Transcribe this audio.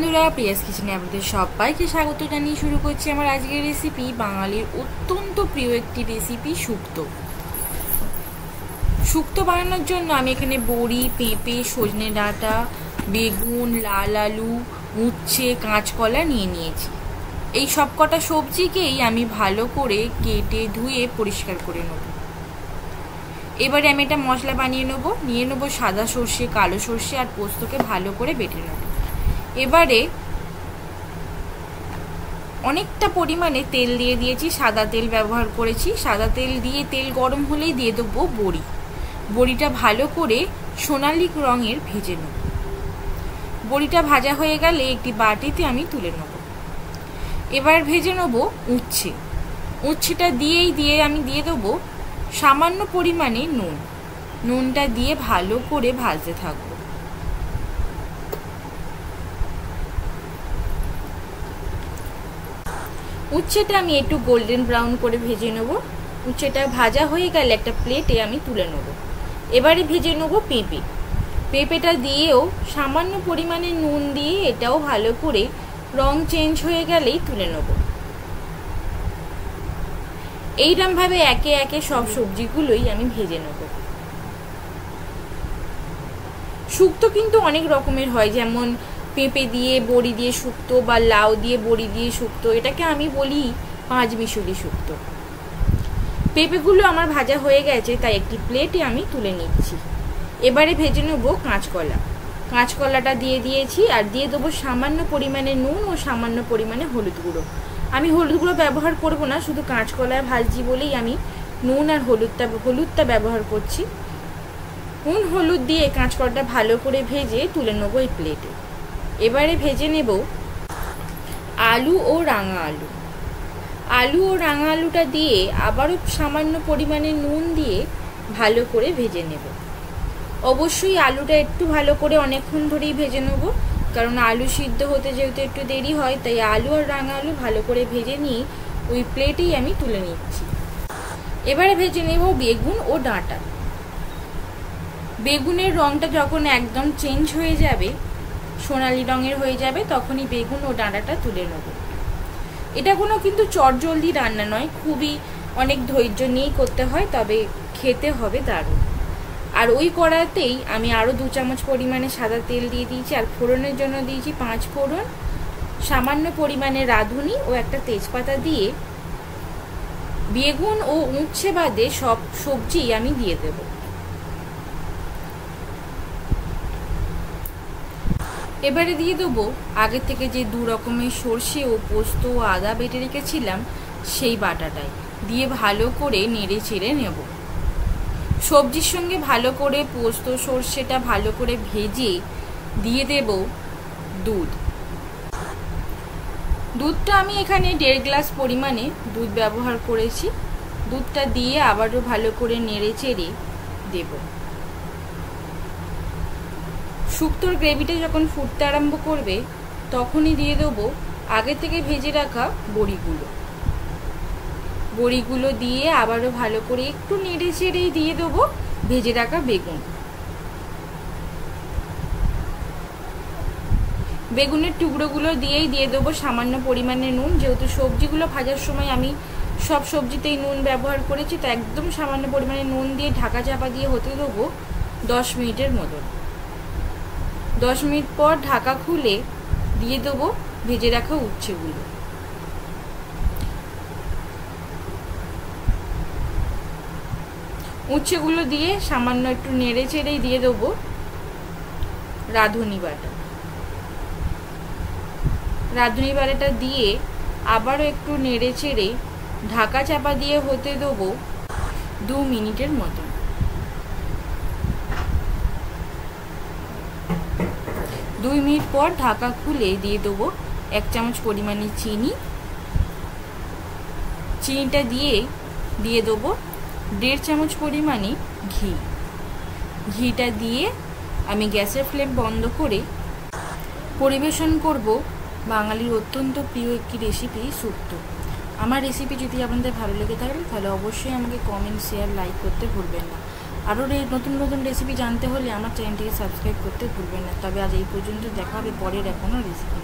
বন্ধুরা, পিয়াস কিচেনে আপনাদের সবাইকে স্বাগত জানিয়ে শুরু করছি আমার আজকের রেসিপি। বাঙালির অত্যন্ত প্রিয় একটি রেসিপি শুক্তো। শুক্তো বানানোর জন্য আমি এখানে বড়ি, পেঁপে, সজনে ডাঁটা, বেগুন, লাল আলু, উচ্ছে, কাঁচকলা নিয়ে নিয়েছি। এই সব কটা সবজিকেই আমি ভালো করে কেটে ধুয়ে পরিষ্কার করে নেব। এবারে আমি একটা মশলা বানিয়ে নিয়ে নেবো সাদা সর্ষে, কালো সর্ষে আর পোস্তকে ভালো করে বেটে নেব। এবারে অনেকটা পরিমাণে তেল দিয়ে দিয়েছি, সাদা তেল ব্যবহার করেছি। সাদা তেল দিয়ে তেল গরম হলেই দিয়ে দেবো বড়ি। বড়িটা ভালো করে সোনালি রঙের ভেজে নেব। বড়িটা ভাজা হয়ে গেলে একটি বাটিতে আমি তুলে নেব। এবার ভেজে নেব উচ্ছে। উচ্ছেটা দিয়ে আমি দিয়ে দেবো সামান্য পরিমাণে নুন। নুনটা দিয়ে ভালো করে ভাজতে থাকবো। উচ্ছেটা আমি একটু গোল্ডেন ব্রাউন করে ভেজে নেব। উচ্ছেটা ভাজা হয়ে গেলে একটা প্লেটে আমি তুলে নেব। এবারে ভেজে নেব পেঁপে। পেঁপেটা দিয়েও সামান্য পরিমাণে নুন দিয়ে এটাও ভালো করে রং চেঞ্জ হয়ে গেলেই তুলে নেব। এইরকমভাবে একে একে সব সবজিগুলোই আমি ভেজে নেব। শুক্তো কিন্তু অনেক রকমের হয়, যেমন পেঁপে দিয়ে বড়ি দিয়ে শুক্তো বা লাউ দিয়ে বড়ি দিয়ে শুক্তো। এটাকে আমি বলি পাঁচমিশালি শুক্তো। পেঁপেগুলো আমার ভাজা হয়ে গেছে, তাই একটি প্লেটে আমি তুলে নিচ্ছি। এবারে ভেজে নেব কাঁচকলা। কাঁচকলাটা দিয়ে দিয়েছি আর দিয়ে দেবো সামান্য পরিমাণে নুন ও সামান্য পরিমাণে হলুদ গুঁড়ো। আমি হলুদ গুঁড়ো ব্যবহার করব না, শুধু কাঁচকলায় ভাজছি বলেই আমি নুন আর হলুদটা ব্যবহার করছি। নুন হলুদ দিয়ে কাঁচকলাটা ভালো করে ভেজে তুলে নেব এই প্লেটে। এবারে ভেজে নেব আলু ও রাঙা আলু। আলু ও রাঙা আলুটা দিয়ে আবারও সামান্য পরিমাণে নুন দিয়ে ভালো করে ভেজে নেব। অবশ্যই আলুটা একটু ভালো করে অনেকক্ষণ ধরেই ভেজে নেব, কারণ আলু সিদ্ধ হতে যেহেতু একটু দেরি হয়, তাই আলু আর রাঙা আলু ভালো করে ভেজে নিয়ে ওই প্লেটেই আমি তুলে নিচ্ছি। এবারে ভেজে নেব বেগুন ও ডাঁটা। বেগুনের রঙটা যখন একদম চেঞ্জ হয়ে যাবে, সোনালি রঙের হয়ে যাবে, তখনই বেগুন ও ডাঁটাটা তুলে নেব। এটা কোনো কিন্তু চটজলদি রান্না নয়, খুবই অনেক ধৈর্য নিয়েই করতে হয়, তবে খেতে হবে দারুণ। আর ওই কড়াতেই আমি আরও 2 চামচ পরিমাণে সাদা তেল দিয়ে দিয়েছি, আর ফোড়নের জন্য দিয়েছি 5 ফোড়ন, সামান্য পরিমাণে রাঁধুনি ও একটা তেজপাতা দিয়ে বেগুন ও উচ্ছে বাদে সব সবজি আমি দিয়ে দেব। এবারে দিয়ে দেবো আগে থেকে যে 2 রকমের সর্ষে ও পোস্ত ও আদা বেটে রেখেছিলাম সেই বাটাটাই দিয়ে ভালো করে নেড়ে চেড়ে নেব। সবজির সঙ্গে ভালো করে পোস্ত সর্ষেটা ভালো করে ভেজে দিয়ে দেব দুধ। দুধটা আমি এখানে 1.5 গ্লাস পরিমাণে দুধ ব্যবহার করেছি। দুধটা দিয়ে আবারও ভালো করে নেড়ে চেড়ে দেব। শুক্তোর গ্রেভিটা যখন ফুটতে আরম্ভ করবে, তখনই দিয়ে দেবো আগে থেকে ভেজে রাখা বড়িগুলো দিয়ে আবারও ভালো করে একটু নেড়ে চেড়েই দিয়ে দেবো ভেজে রাখা বেগুনের টুকরোগুলো দিয়েই দিয়ে দেবো সামান্য পরিমাণে নুন। যেহেতু সবজিগুলো ভাজার সময় আমি সব সবজিতেই নুন ব্যবহার করেছি, তো একদম সামান্য পরিমাণে নুন দিয়ে ঢাকা চাপা দিয়ে হতে দেবো 10 মিনিটের মতন। 10 মিনিট পর ঢাকা খুলে দিয়ে দেবো ভেজে রাখা উচ্ছেগুলো। উচ্ছেগুলো দিয়ে সামান্য একটু নেড়ে চেড়েই দিয়ে দেবো রাঁধুনি বাটা। রাঁধুনি বাটাটা দিয়ে আবারও একটু নেড়ে চেড়ে ঢাকা চাপা দিয়ে হতে দেবো 2 মিনিটের মতন। 2 মিনিট পর ঢাকা খুলে দিয়ে দেবো 1 চামচ পরিমাণে চিনি। চিনিটা দিয়ে দেবো 1.5 চামচ পরিমাণে ঘি। ঘিটা দিয়ে আমি গ্যাসের ফ্লেম বন্ধ করে পরিবেশন করব বাঙালির অত্যন্ত প্রিয় একটি রেসিপি শুক্তো। আমার রেসিপি যদি আপনাদের ভালো লেগে থাকে তাহলে অবশ্যই আমাকে কমেন্ট, শেয়ার, লাইক করতে ভুলবেন না। আরও নতুন নতুন রেসিপি জানতে হলে আমার চ্যানেলটিকে সাবস্ক্রাইব করতে ভুলবেন না। তবে আজ এই পর্যন্ত, দেখা হবে পরের এখনও রেসিপি।